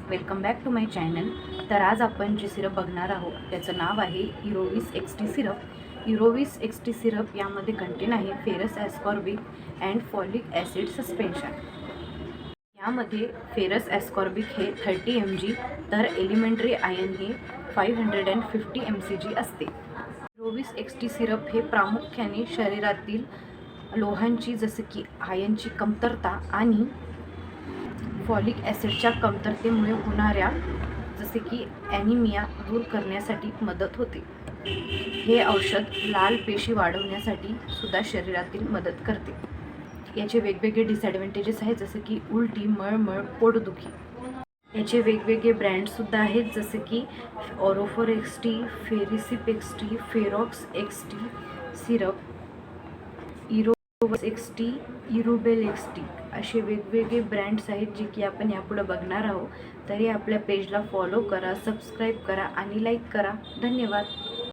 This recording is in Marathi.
Welcome back to my channel. तर आज आपण जे सिरप बघणार आहोत त्याचं नाव आहे Erovis XT syrup. Erovis XT syrup यामध्ये कंटेन आहे ferrous ascorbic and folic acid suspension. यामध्ये फेरस ॲस्कॉर्बिक हे 30 mg तर एलिमेंटरी आयन हे 550 mcg असते। इरोविस एक्सटी सिरप हे प्रामुख्याने शरीरातील लोहांची जसे की आयनची कमतरता आणि फॉलिक ॲसिडच्या कमतरतेमुळे होणाऱ्या जसे की ॲनिमिया दूर करण्यासाठी मदत होते। हे औषध लाल पेशी वाढवण्यासाठी सुद्धा शरीरातील मदत करते। याचे वेगवेगळे डिसॲडव्हांटेजेस आहेत जसे की उलटी, मळमळ, पोटदुखी। याचे वेगवेगळे ब्रँडसुद्धा आहेत जसे की Orofer XT, Ferrisip XT, Ferox XT syrup, Erovis XT, Erobel XT असे वेगवेगळे ब्रँड्स आहेत जे की आपण यापुढे बघणार आहोत। तरी आपल्या पेजला फॉलो करा, सबस्क्राईब करा आणि लाईक करा। धन्यवाद।